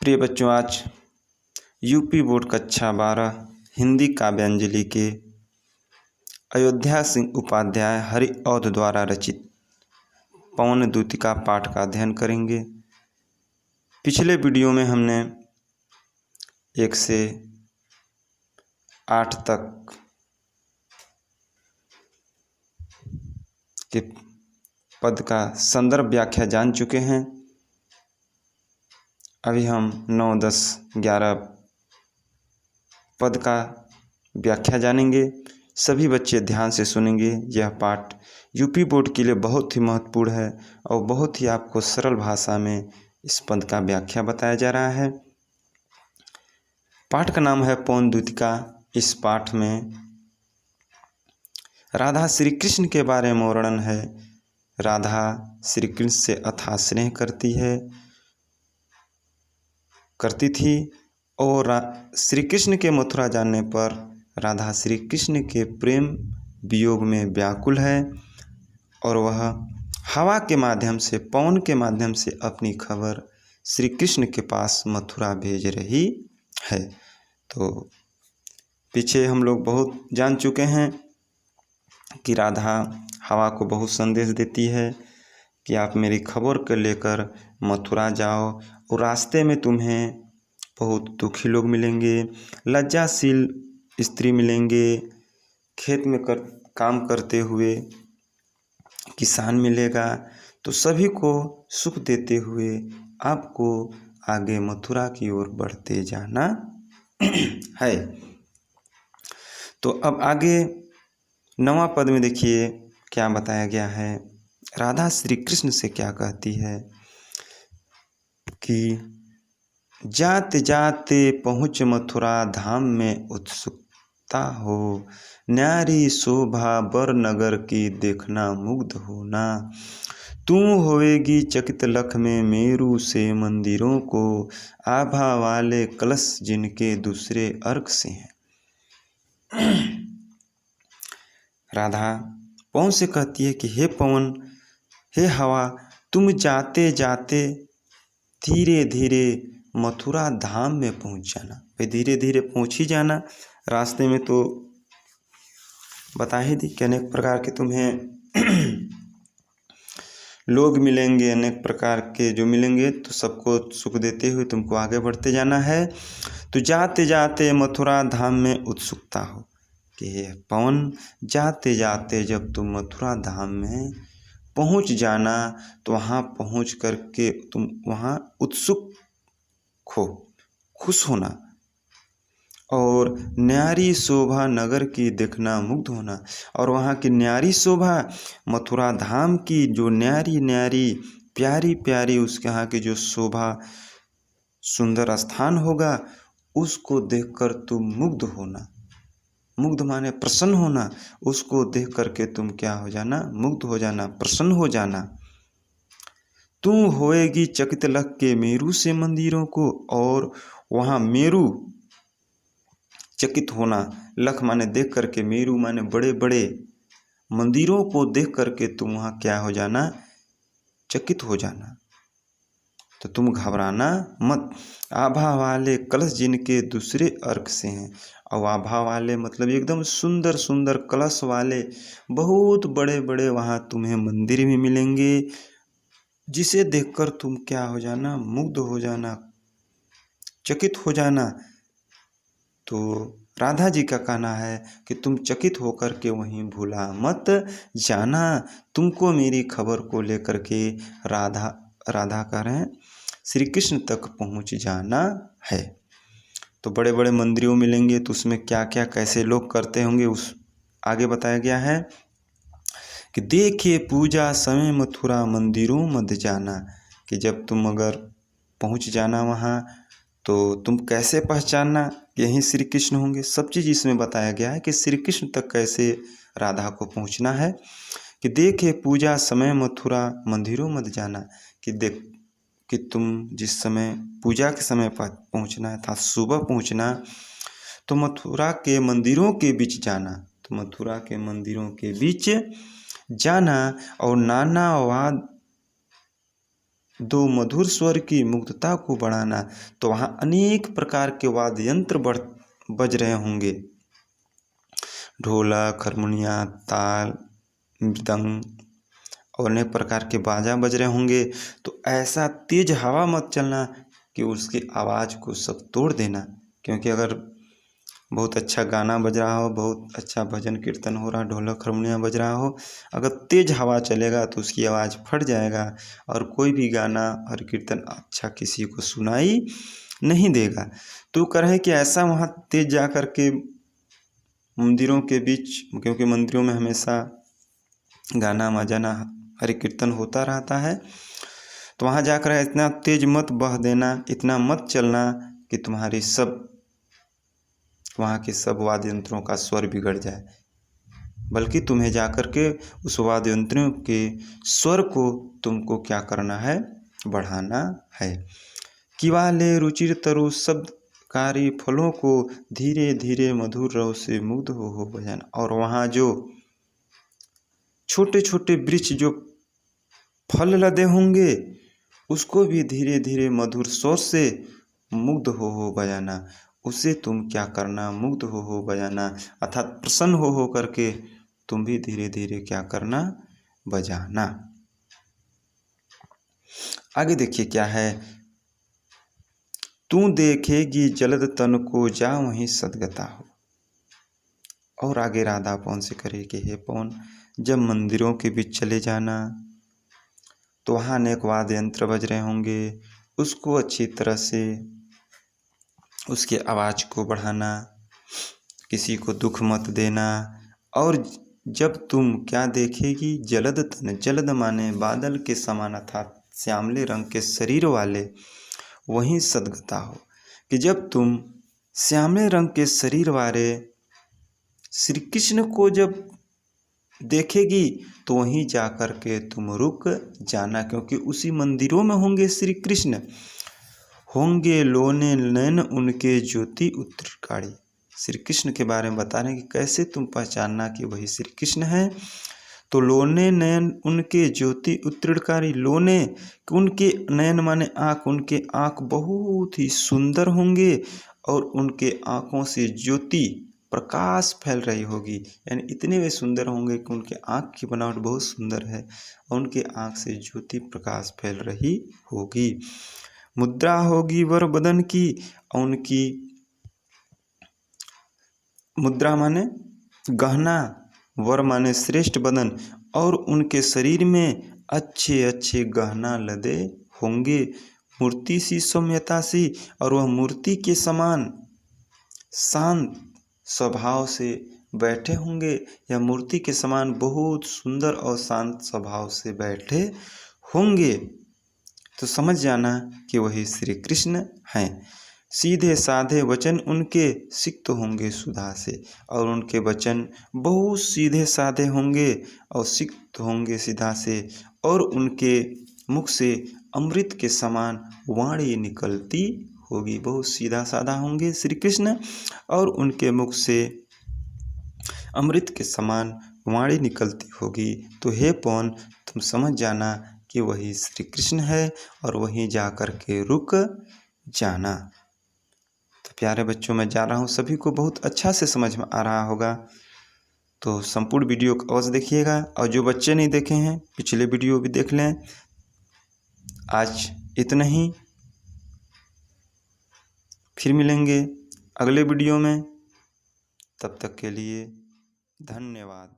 प्रिय बच्चों, आज यूपी बोर्ड कक्षा 12 हिंदी काव्यांजलि के अयोध्या सिंह उपाध्याय हरिऔध द्वारा रचित पवन दूतिका पाठ का अध्ययन करेंगे। पिछले वीडियो में हमने 1 से 8 तक के पद का संदर्भ व्याख्या जान चुके हैं। अभी हम 9, 10, 11 पद का व्याख्या जानेंगे। सभी बच्चे ध्यान से सुनेंगे। यह पाठ यूपी बोर्ड के लिए बहुत ही महत्वपूर्ण है और बहुत ही आपको सरल भाषा में इस पद का व्याख्या बताया जा रहा है। पाठ का नाम है पवन दूतिका। इस पाठ में राधा श्री कृष्ण के बारे में वर्णन है। राधा श्री कृष्ण से अथाह स्नेह करती थी और श्री कृष्ण के मथुरा जाने पर राधा श्री कृष्ण के प्रेम वियोग में व्याकुल है और वह हवा के माध्यम से, पवन के माध्यम से अपनी खबर श्री कृष्ण के पास मथुरा भेज रही है। तो पीछे हम लोग बहुत जान चुके हैं कि राधा हवा को बहुत संदेश देती है कि आप मेरी खबर को लेकर मथुरा जाओ और रास्ते में तुम्हें बहुत दुखी लोग मिलेंगे, लज्जाशील स्त्री मिलेंगे, खेत में काम करते हुए किसान मिलेगा। तो सभी को सुख देते हुए आपको आगे मथुरा की ओर बढ़ते जाना है। तो अब आगे 9वां पद में देखिए क्या बताया गया है। राधा श्री कृष्ण से क्या कहती है कि जाते जाते पहुँच मथुरा धाम में उत्सुकता हो, न्यारी शोभा बर नगर की देखना मुग्ध होना। तू होएगी चकित लख में मेरू से मंदिरों को, आभा वाले कलश जिनके दूसरे अर्क से हैं। राधा पवन से कहती है कि हे पवन, हे हवा, तुम जाते जाते धीरे धीरे मथुरा धाम में पहुंच जाना। भाई धीरे धीरे पहुंच ही जाना। रास्ते में तो बता ही दी कि अनेक प्रकार के तुम्हें लोग मिलेंगे, अनेक प्रकार के जो मिलेंगे तो सबको सुख देते हुए तुमको आगे बढ़ते जाना है। तो जाते जाते मथुरा धाम में उत्सुकता हो कि हे पवन, जाते जाते जब तुम मथुरा धाम में पहुंच जाना तो वहाँ पहुंच करके तुम वहाँ उत्सुक हो, खुश होना और न्यारी शोभा नगर की देखना मुग्ध होना। और वहाँ की न्यारी शोभा, मथुरा धाम की जो न्यारी न्यारी प्यारी प्यारी उसके यहाँ की जो शोभा सुंदर स्थान होगा उसको देखकर तुम मुग्ध होना। मुग्ध माने प्रसन्न होना। उसको देख करके तुम क्या हो जाना? मुग्ध हो जाना, प्रसन्न हो जाना। तू होएगी चकित लख के मेरू से मंदिरों को, और वहाँ मेरू चकित होना, लख माने देख करके, मेरू माने बड़े बड़े मंदिरों को देख करके तुम वहाँ क्या हो जाना? चकित हो जाना। तो तुम घबराना मत। आभा वाले कलश जिनके दूसरे अर्क से हैं। और आभा वाले मतलब एकदम सुंदर सुंदर कलश वाले बहुत बड़े बड़े वहाँ तुम्हें मंदिर भी मिलेंगे, जिसे देखकर तुम क्या हो जाना? मुग्ध हो जाना, चकित हो जाना। तो राधा जी का कहना है कि तुम चकित होकर के वहीं भूला मत जाना। तुमको मेरी खबर को लेकर के राधा कह रहे हैं श्री कृष्ण तक पहुंच जाना है। तो बड़े बड़े मंदिरों मिलेंगे तो उसमें क्या क्या कैसे लोग करते होंगे उस आगे बताया गया है कि देखिए पूजा समय मथुरा मंदिरों मत जाना। कि जब तुम अगर पहुंच जाना वहाँ तो तुम कैसे पहचानना कि यहीं श्री कृष्ण होंगे। सब चीज़ इसमें बताया गया है कि श्री कृष्ण तक कैसे राधा को पहुंचना है। कि देखे पूजा समय मथुरा मंदिरों मत जाना। कि देख कि तुम जिस समय पूजा के समय पर पहुँचना था, सुबह पहुँचना, तो मथुरा के मंदिरों के बीच जाना। तो मथुरा के मंदिरों के बीच जाना और नाना वाद दो मधुर स्वर की मुग्धता को बढ़ाना। तो वहाँ अनेक प्रकार के वाद्य यंत्र बज रहे होंगे, ढोलक, हारमोनिया, ताल, मृदंग और अनेक प्रकार के बाजा बज रहे होंगे। तो ऐसा तेज हवा मत चलना कि उसकी आवाज़ को सब तोड़ देना, क्योंकि अगर बहुत अच्छा गाना बज रहा हो, बहुत अच्छा भजन कीर्तन हो रहा, ढोलक हारमोनिया बज रहा हो, अगर तेज हवा चलेगा तो उसकी आवाज़ फट जाएगा और कोई भी गाना और कीर्तन अच्छा किसी को सुनाई नहीं देगा। तो कह रहे कि ऐसा वहाँ तेज जा कर के मंदिरों के बीच, क्योंकि मंदिरों में हमेशा गाना बजाना हरि कीर्तन होता रहता है, तो वहाँ जाकर इतना तेज मत बह देना, इतना मत चलना कि तुम्हारी सब वहाँ के सब वाद्य यंत्रों का स्वर बिगड़ जाए, बल्कि तुम्हें जाकर के उस वाद्य यंत्रों के स्वर को तुमको क्या करना है, बढ़ाना है। किवाले रुचिर तरु शब्दकारी फलों को धीरे धीरे मधुर रव से मुग्ध हो बजाना। और वहाँ जो छोटे छोटे वृक्ष जो फल लदे होंगे उसको भी धीरे धीरे मधुर स्वर से मुग्ध हो बजाना। उसे तुम क्या करना, मुग्ध हो बजाना, अर्थात प्रसन्न हो करके तुम भी धीरे धीरे क्या करना, बजाना। आगे देखिए क्या है, तू देखेगी जलद तन को जा वहीं सदगता हो। और आगे राधा पवन से करे कि हे पवन, जब मंदिरों के बीच चले जाना तो वहाँ अनेक वाद्य यंत्र बज रहे होंगे, उसको अच्छी तरह से उसके आवाज़ को बढ़ाना, किसी को दुख मत देना। और जब तुम क्या देखेगी, जलद तन, जलद माने बादल के समान अर्थात श्यामले रंग के शरीर वाले, वहीं सदगता हो, कि जब तुम श्यामले रंग के शरीर वाले श्री कृष्ण को जब देखेगी तो वहीं जा कर के तुम रुक जाना, क्योंकि उसी मंदिरों में होंगे श्री कृष्ण, होंगे लोने नयन उनके ज्योति उत्तरकारी। श्री कृष्ण के बारे में बता रहे हैं कि कैसे तुम पहचानना कि वही श्री कृष्ण है। तो लोने नयन उनके ज्योति उत्तरकारी, लोने उनके नयन माने आँख, उनके आँख बहुत ही सुंदर होंगे और उनके आँखों से ज्योति प्रकाश फैल रही होगी, यानी इतने वे सुंदर होंगे कि उनके आँख की बनावट बहुत सुंदर है और उनके आँख से ज्योति प्रकाश फैल रही होगी। मुद्रा होगी वर बदन की, उनकी मुद्रा माने गहना, वर माने श्रेष्ठ बदन, और उनके शरीर में अच्छे अच्छे गहना लदे होंगे। मूर्ति सी सौम्यता सी, और वह मूर्ति के समान शांत स्वभाव से बैठे होंगे, या मूर्ति के समान बहुत सुंदर और शांत स्वभाव से बैठे होंगे। तो समझ जाना कि वही श्री कृष्ण हैं। सीधे साधे वचन उनके सिक्त होंगे सुधा से, और उनके वचन बहुत सीधे साधे होंगे और सिक्त होंगे सीधा से, और उनके मुख से अमृत के समान वाणी निकलती होगी। बहुत सीधा साधा होंगे श्री कृष्ण और उनके मुख से अमृत के समान वाणी निकलती होगी। तो हे पवन, तुम समझ जाना कि वही श्री कृष्ण है और वहीं जा कर के रुक जाना। तो प्यारे बच्चों, मैं जा रहा हूँ, सभी को बहुत अच्छा से समझ में आ रहा होगा। तो संपूर्ण वीडियो को अवश्य देखिएगा, और जो बच्चे नहीं देखे हैं पिछले वीडियो भी देख लें। आज इतना ही, फिर मिलेंगे अगले वीडियो में। तब तक के लिए धन्यवाद।